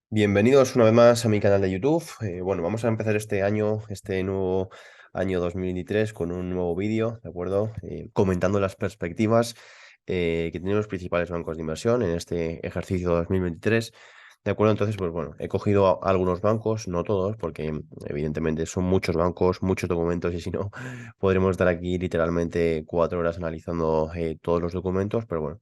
Bienvenidos una vez más a mi canal de YouTube. Bueno, vamos a empezar este año, este nuevo año 2023 con un nuevo vídeo, ¿de acuerdo? Comentando las perspectivas que tienen los principales bancos de inversión en este ejercicio 2023. ¿De acuerdo? Entonces, pues bueno, he cogido algunos bancos, no todos, porque evidentemente son muchos bancos, muchos documentos y si no, podremos estar aquí literalmente 4 horas analizando todos los documentos, pero bueno.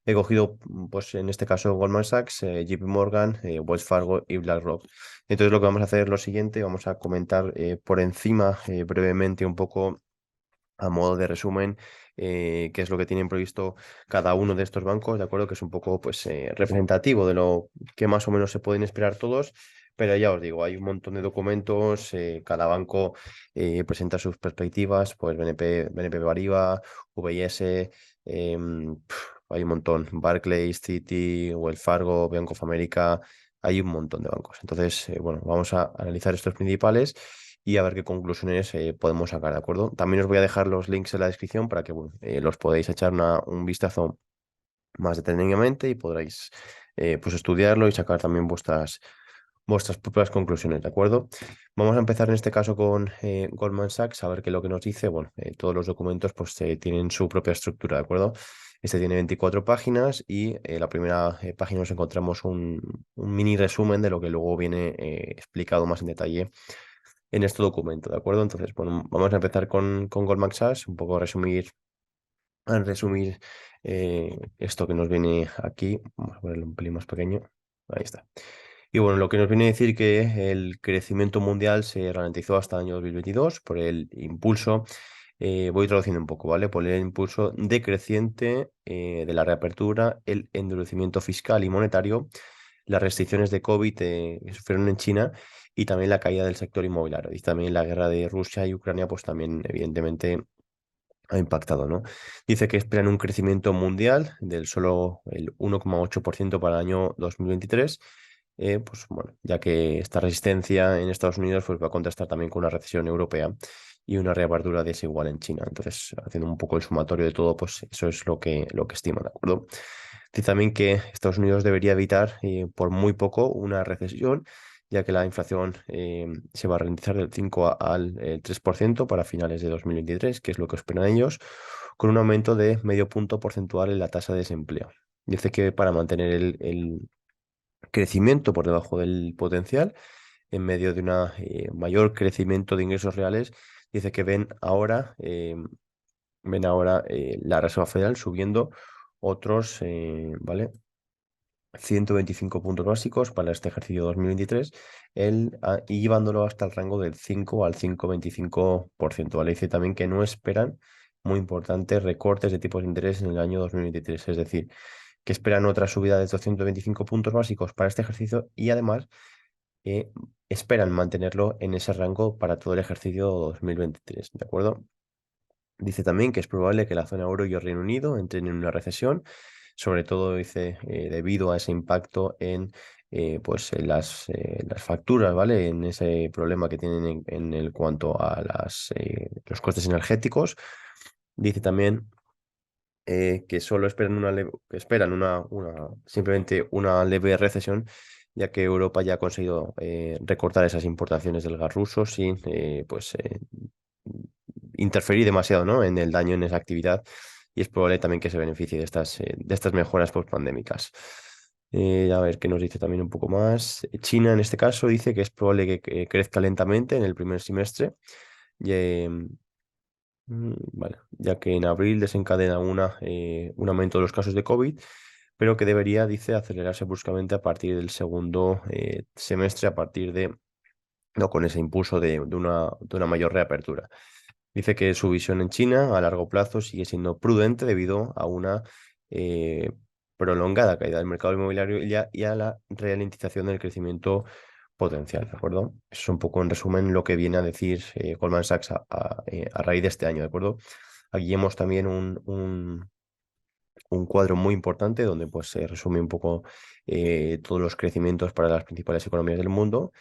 He cogido, pues en este caso, Goldman Sachs, JP Morgan, Wells Fargo y BlackRock. Entonces, lo que vamos a hacer es lo siguiente, vamos a comentar por encima brevemente un poco a modo de resumen qué es lo que tienen previsto cada uno de estos bancos, ¿de acuerdo? Que es un poco pues representativo de lo que más o menos se pueden esperar todos. Pero ya os digo, hay un montón de documentos, cada banco presenta sus perspectivas, pues BNP Paribas, VIS, hay un montón, Barclays, Citi, Wells Fargo, Bank of America, hay un montón de bancos. Entonces, bueno, vamos a analizar estos principales y a ver qué conclusiones podemos sacar, ¿de acuerdo? También os voy a dejar los links en la descripción para que bueno, los podáis echar un vistazo más detenidamente y podréis pues estudiarlo y sacar también vuestras propias conclusiones, ¿de acuerdo? Vamos a empezar en este caso con Goldman Sachs, a ver qué es lo que nos dice. Bueno, todos los documentos pues tienen su propia estructura, ¿de acuerdo? Este tiene 24 páginas y la primera página nos encontramos un mini resumen de lo que luego viene explicado más en detalle en este documento, ¿de acuerdo? Entonces, bueno, vamos a empezar con Goldman Sachs, un poco a resumir esto que nos viene aquí. Vamos a ponerlo un pelín más pequeño. Ahí está. Y bueno, lo que nos viene a decir que el crecimiento mundial se ralentizó hasta el año 2022 por el impulso, voy traduciendo un poco, ¿vale? Por el impulso decreciente de la reapertura, el endurecimiento fiscal y monetario, las restricciones de COVID que sufrieron en China y también la caída del sector inmobiliario. Y también la guerra de Rusia y Ucrania, pues también evidentemente ha impactado, ¿no? Dice que esperan un crecimiento mundial del solo el 1,8% para el año 2023. Pues bueno, ya que esta resistencia en Estados Unidos pues, va a contrastar también con una recesión europea y una reapertura desigual en China. Entonces, haciendo un poco el sumatorio de todo, pues eso es lo que estima, ¿de acuerdo? Dice también que Estados Unidos debería evitar por muy poco una recesión, ya que la inflación se va a ralentizar del 5 al 3% para finales de 2023, que es lo que esperan ellos, con un aumento de medio punto porcentual en la tasa de desempleo. Dice que para mantener el crecimiento por debajo del potencial, en medio de un mayor crecimiento de ingresos reales, dice que ven ahora la Reserva Federal subiendo otros, ¿vale? 125 puntos básicos para este ejercicio 2023 y llevándolo hasta el rango del 5 al 5,25%. ¿Vale? Dice también que no esperan, muy importante, recortes de tipos de interés en el año 2023, es decir, que esperan otra subida de 225 puntos básicos para este ejercicio y además eh, esperan mantenerlo en ese rango para todo el ejercicio 2023, ¿de acuerdo? Dice también que es probable que la zona euro y el Reino Unido entren en una recesión, sobre todo dice debido a ese impacto pues, en las facturas, ¿vale? En ese problema que tienen en el cuanto a los costes energéticos. Dice también que solo esperan simplemente una leve recesión, ya que Europa ya ha conseguido recortar esas importaciones del gas ruso sin pues, interferir demasiado, ¿no? En el daño en esa actividad y es probable también que se beneficie de estas mejoras postpandémicas. A ver qué nos dice también un poco más. China, en este caso, dice que es probable que crezca lentamente en el primer semestre. Y, vale, ya que en abril desencadena un aumento de los casos de COVID, pero que debería, dice, acelerarse bruscamente a partir del segundo semestre, a partir de, no, con ese impulso de una mayor reapertura. Dice que su visión en China a largo plazo sigue siendo prudente debido a una eh, prolongada caída del mercado inmobiliario y a la ralentización del crecimiento potencial, ¿de acuerdo? Eso es un poco en resumen lo que viene a decir Goldman Sachs a raíz de este año, ¿de acuerdo? Aquí vemos también un cuadro muy importante donde pues se resume un poco todos los crecimientos para las principales economías del mundo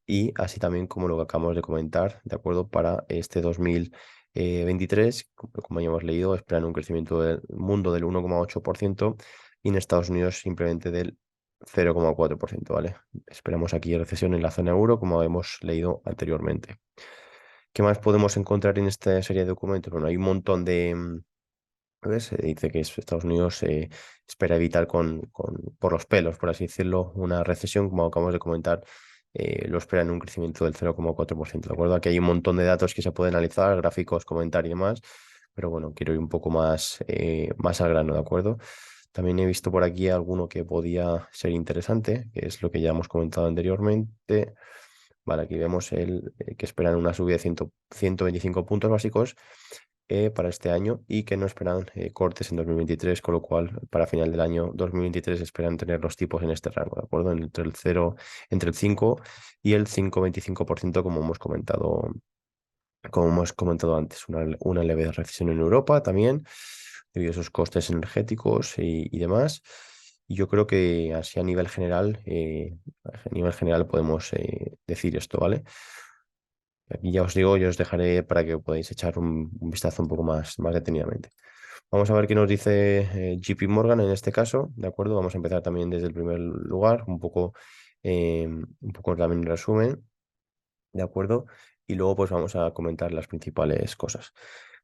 y así también como lo que acabamos de comentar, ¿de acuerdo? Para este 2023, como ya hemos leído, esperan un crecimiento del mundo del 1,8% y en Estados Unidos simplemente del 0,4%, ¿vale? Esperamos aquí recesión en la zona euro, como hemos leído anteriormente. ¿Qué más podemos encontrar en esta serie de documentos? Bueno, hay un montón de... ¿ves? Se dice que Estados Unidos espera evitar por los pelos, por así decirlo, una recesión, como acabamos de comentar, lo espera en un crecimiento del 0,4%, ¿de acuerdo? Aquí hay un montón de datos que se pueden analizar, gráficos, comentar y demás, pero bueno, quiero ir un poco más al grano, ¿de acuerdo? También he visto por aquí alguno que podía ser interesante, que es lo que ya hemos comentado anteriormente. Vale, aquí vemos que esperan una subida de 125 puntos básicos para este año y que no esperan cortes en 2023, con lo cual para final del año 2023 esperan tener los tipos en este rango, ¿de acuerdo? Entre el 5 y el 5,25%, como hemos comentado antes, una leve recesión en Europa también, debido a esos costes energéticos y demás. Y yo creo que así a nivel general podemos decir esto, ¿vale? Aquí ya os digo, yo os dejaré para que podáis echar un vistazo un poco más detenidamente. Vamos a ver qué nos dice JP Morgan en este caso, ¿de acuerdo? Vamos a empezar también desde el primer lugar, un poco también en resumen. ¿De acuerdo? Y luego pues vamos a comentar las principales cosas.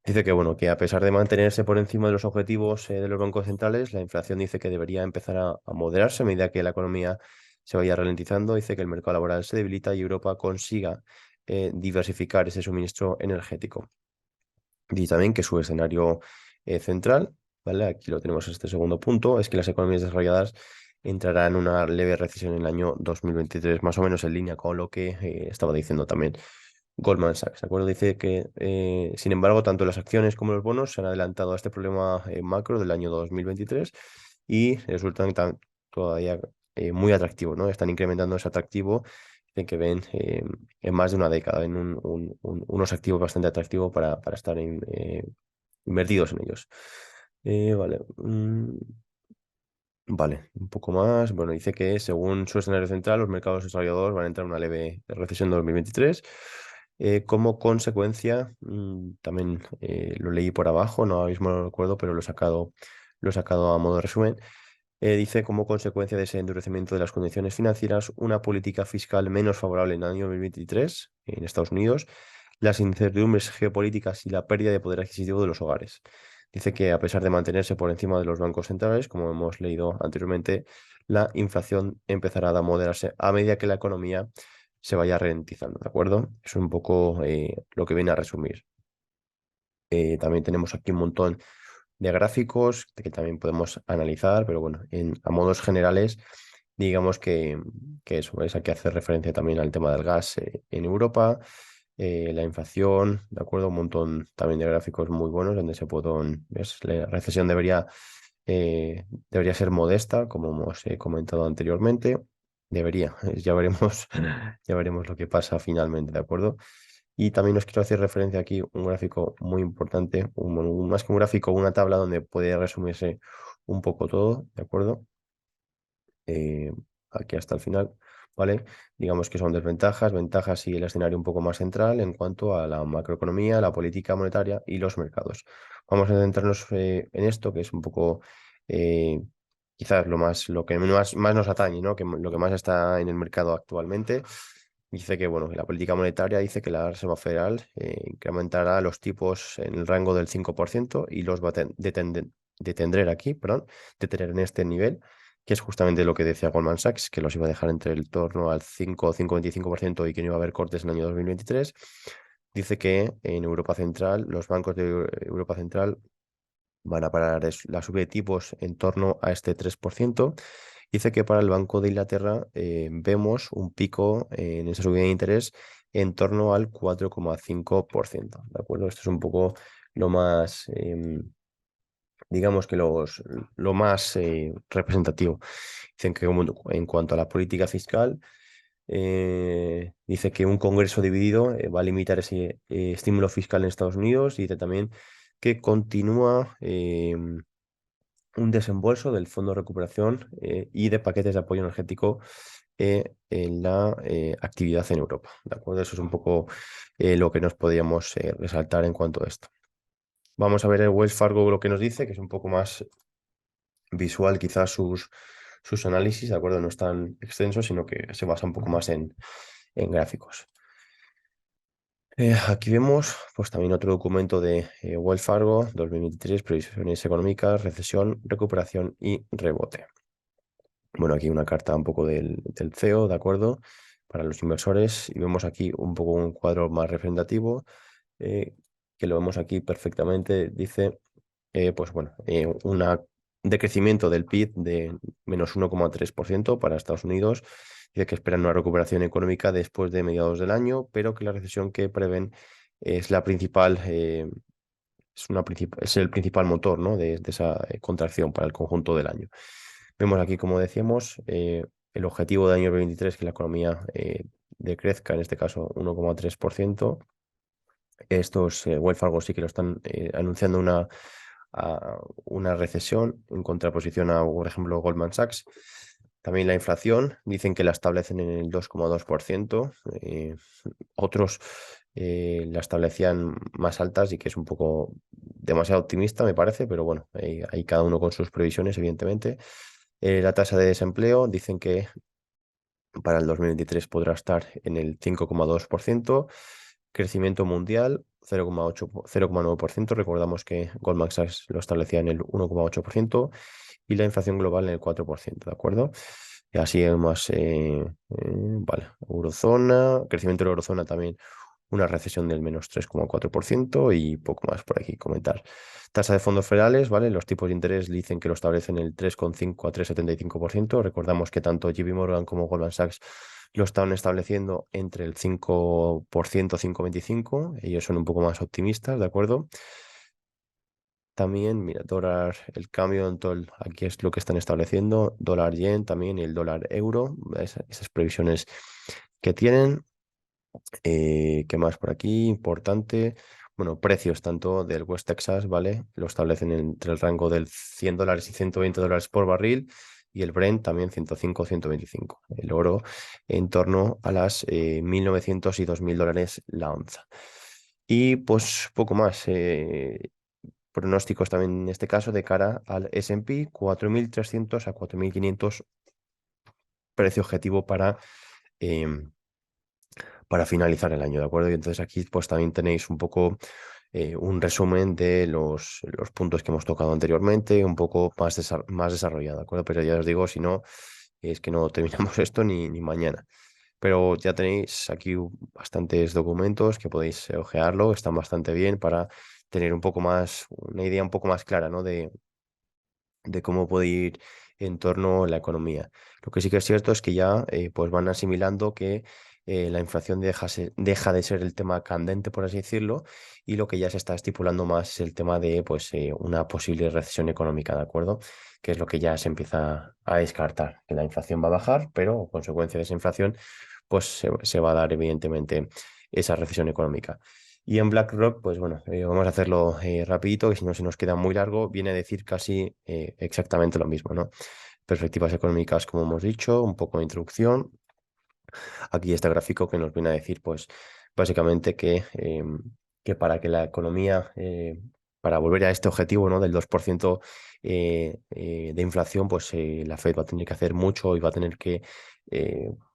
Dice que bueno, que a pesar de mantenerse por encima de los objetivos de los bancos centrales, la inflación dice que debería empezar a moderarse a medida que la economía se vaya ralentizando. Dice que el mercado laboral se debilita y Europa consiga diversificar ese suministro energético. Dice también que su escenario central, ¿vale? Aquí lo tenemos en este segundo punto, es que las economías desarrolladas entrarán en una leve recesión en el año 2023, más o menos en línea con lo que estaba diciendo también Goldman Sachs, ¿de acuerdo? Dice que, sin embargo, tanto las acciones como los bonos se han adelantado a este problema macro del año 2023 y resultan todavía muy atractivos, ¿no? Están incrementando ese atractivo que ven en más de una década, en unos activos bastante atractivos para estar invertidos en ellos. Vale. Vale, un poco más. Bueno, dice que según su escenario central, los mercados desarrollados van a entrar en una leve recesión en 2023. Como consecuencia, también lo leí por abajo, no ahora mismo no lo recuerdo, pero lo he sacado a modo de resumen. Dice como consecuencia de ese endurecimiento de las condiciones financieras, una política fiscal menos favorable en el año 2023 en Estados Unidos, las incertidumbres geopolíticas y la pérdida de poder adquisitivo de los hogares. Dice que a pesar de mantenerse por encima de los bancos centrales, como hemos leído anteriormente, la inflación empezará a moderarse a medida que la economía se vaya ralentizando, ¿de acuerdo? Eso es un poco lo que viene a resumir. También tenemos aquí un montón de gráficos que también podemos analizar, pero bueno, a modos generales, digamos que eso es, aquí hace referencia también al tema del gas en Europa, la inflación, ¿de acuerdo? Un montón también de gráficos muy buenos donde ¿ves? La recesión debería ser modesta, como hemos comentado anteriormente. Debería, ya veremos lo que pasa finalmente, ¿de acuerdo? Y también os quiero hacer referencia aquí un gráfico muy importante, más que un gráfico, una tabla donde puede resumirse un poco todo, ¿de acuerdo? eh, Aquí hasta el final, ¿vale? Digamos que son desventajas, ventajas y el escenario un poco más central en cuanto a la macroeconomía, la política monetaria y los mercados. Vamos a centrarnos en esto, que es un poco eh, quizás lo que más nos atañe, ¿no? Lo que más está en el mercado actualmente. Dice que, bueno, que la política monetaria dice que la Reserva Federal incrementará los tipos en el rango del 5% y los va a detendré aquí, perdón, detener en este nivel, que es justamente lo que decía Goldman Sachs, que los iba a dejar entre el torno al 5 o 5,25% y que no iba a haber cortes en el año 2023. Dice que en Europa Central, los bancos de Europa Central van a parar la subida de tipos en torno a este 3%. Dice que para el Banco de Inglaterra vemos un pico en esa subida de interés en torno al 4,5%. ¿De acuerdo? Esto es un poco lo más, digamos que lo más representativo. Dicen que en cuanto a la política fiscal, dice que un Congreso dividido va a limitar ese estímulo fiscal en Estados Unidos. Dice también que continúa un desembolso del Fondo de Recuperación y de paquetes de apoyo energético en la actividad en Europa. ¿De acuerdo? Eso es un poco lo que nos podríamos resaltar en cuanto a esto. Vamos a ver el Wells Fargo lo que nos dice, que es un poco más visual quizás sus análisis, ¿de acuerdo? No es tan extenso, sino que se basa un poco más en gráficos. Aquí vemos pues también otro documento de Wells Fargo 2023, previsiones económicas, recesión, recuperación y rebote. Bueno, aquí una carta un poco del CEO, ¿de acuerdo? Para los inversores y vemos aquí un poco un cuadro más representativo eh, que lo vemos aquí perfectamente. Dice, pues bueno, un decrecimiento del PIB de -1,3% para Estados Unidos. Dice que esperan una recuperación económica después de mediados del año, pero que la recesión que prevén es la principal, es el principal motor, ¿no? de esa contracción para el conjunto del año. Vemos aquí, como decíamos, el objetivo de año 2023, que la economía decrezca, en este caso 1,3%. Estos Wells Fargo sí que lo están anunciando una recesión en contraposición a, por ejemplo, Goldman Sachs. También la inflación, dicen que la establecen en el 2,2%. Otros la establecían más altas y que es un poco demasiado optimista, me parece, pero bueno, hay cada uno con sus previsiones, evidentemente. La tasa de desempleo, dicen que para el 2023 podrá estar en el 5,2%. Crecimiento mundial, 0,9%. Recordamos que Goldman Sachs lo establecía en el 1,8% y la inflación global en el 4%, ¿de acuerdo? Y así más, vale, eurozona, crecimiento de la eurozona también, una recesión del -3,4% y poco más por aquí comentar. Tasa de fondos federales, ¿vale? Los tipos de interés dicen que lo establecen el 3,5 a 3,75%. Recordamos que tanto JP Morgan como Goldman Sachs lo estaban estableciendo entre el 5%, 5,25%. Ellos son un poco más optimistas, ¿de acuerdo? También, mira, dólar, el cambio en todo aquí es lo que están estableciendo, dólar yen también y el dólar euro, esas previsiones que tienen. ¿Qué más por aquí? Importante. Bueno, precios tanto del West Texas, ¿vale? Lo establecen entre el rango del $100 y $120 por barril y el Brent también 105, 125. El oro en torno a las 1.900 y $2.000 la onza. Y pues poco más. Pronósticos también en este caso de cara al S&P 4.300 a 4.500 precio objetivo em, para finalizar el año, ¿de acuerdo? Y entonces aquí pues también tenéis un poco un resumen de los puntos que hemos tocado anteriormente, un poco más, más desarrollado, ¿de acuerdo? Pero ya os digo, si no, es que no terminamos esto ni mañana. Pero ya tenéis aquí bastantes documentos que podéis ojearlo, están bastante bien para tener un poco más, una idea un poco más clara, ¿no? De cómo puede ir en torno a la economía. Lo que sí que es cierto es que ya pues van asimilando que la inflación deja de ser el tema candente, por así decirlo, y lo que ya se está estipulando más es el tema de pues, una posible recesión económica, ¿de acuerdo? Que es lo que ya se empieza a descartar, que la inflación va a bajar, pero a consecuencia de esa inflación, pues se va a dar evidentemente esa recesión económica. Y en BlackRock, pues bueno, vamos a hacerlo rapidito, que si no se nos queda muy largo, viene a decir casi exactamente lo mismo, ¿no? Perspectivas económicas, como hemos dicho, un poco de introducción. Aquí este gráfico que nos viene a decir, pues básicamente que para que la economía, para volver a este objetivo, ¿no? del 2% de inflación, pues la Fed va a tener que hacer mucho y va a tener que,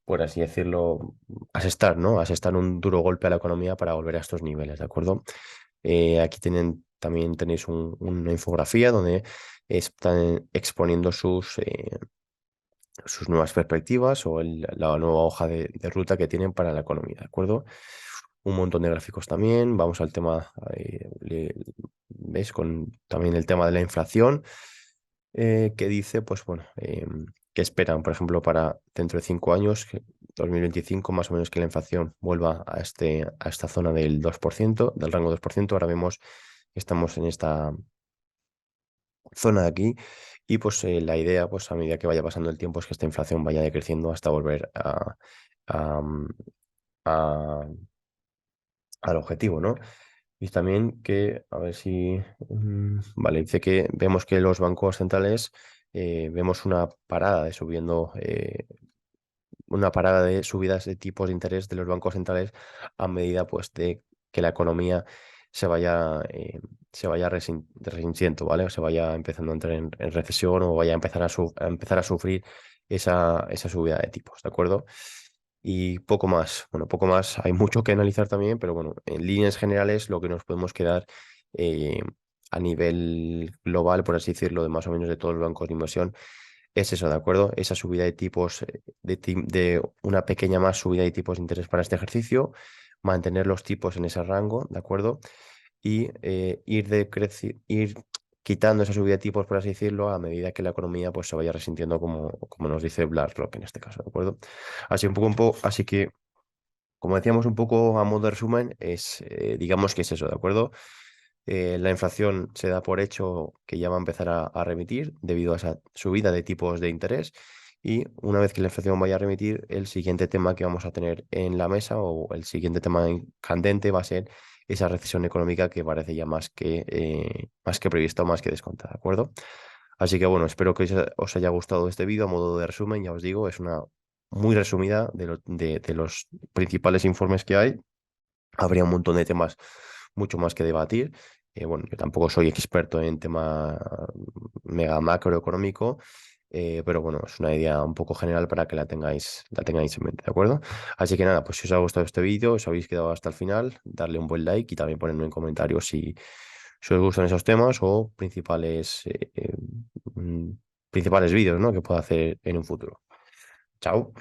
por así decirlo, asestar, ¿no? Asestar un duro golpe a la economía para volver a estos niveles, ¿de acuerdo? Aquí también tenéis una infografía donde están exponiendo sus nuevas perspectivas o la nueva hoja de ruta que tienen para la economía, ¿de acuerdo? Un montón de gráficos también. Vamos al tema, ¿ves? Con también el tema de la inflación, que dice, pues bueno, que esperan, por ejemplo, para dentro de 5 años, 2025, más o menos que la inflación vuelva a esta zona del 2%, del rango 2%. Ahora vemos que estamos en esta zona de aquí y pues la idea pues a medida que vaya pasando el tiempo es que esta inflación vaya decreciendo hasta volver a, a- al objetivo, ¿no? Y también que, a ver si, vale, dice que vemos que los bancos centrales vemos una parada de subidas de tipos de interés de los bancos centrales a medida pues de que la economía se vaya, resintiendo, ¿vale? O se vaya empezando a entrar en recesión o vaya a empezar a empezar a sufrir esa subida de tipos, ¿de acuerdo? Y poco más, bueno, poco más, hay mucho que analizar también, pero bueno, en líneas generales lo que nos podemos quedar eh, a nivel global, por así decirlo, de más o menos de todos los bancos de inversión, es eso, ¿de acuerdo? Esa subida de tipos, de una pequeña más subida de tipos de interés para este ejercicio, mantener los tipos en ese rango, ¿de acuerdo? Y ir quitando esa subida de tipos, por así decirlo, a medida que la economía pues, se vaya resintiendo, como nos dice BlackRock en este caso, ¿de acuerdo? Así que, como decíamos un poco a modo de resumen, digamos que es eso, ¿de acuerdo? La inflación se da por hecho que ya va a empezar a remitir debido a esa subida de tipos de interés. Y una vez que la inflación vaya a remitir, el siguiente tema que vamos a tener en la mesa o el siguiente tema candente va a ser esa recesión económica que parece ya más que prevista o más que descontada, ¿de acuerdo? Así que bueno, espero que os haya gustado este vídeo a modo de resumen. Ya os digo, es una muy resumida de los principales informes que hay. Habría un montón de temas mucho más que debatir. Bueno, yo tampoco soy experto en tema mega macroeconómico, pero bueno, es una idea un poco general para que la tengáis en mente, ¿de acuerdo? Así que nada, pues si os ha gustado este vídeo, os habéis quedado hasta el final, darle un buen like y también ponerme en comentarios si os gustan esos temas o mm, principales vídeos, ¿no? que puedo hacer en un futuro. Chao.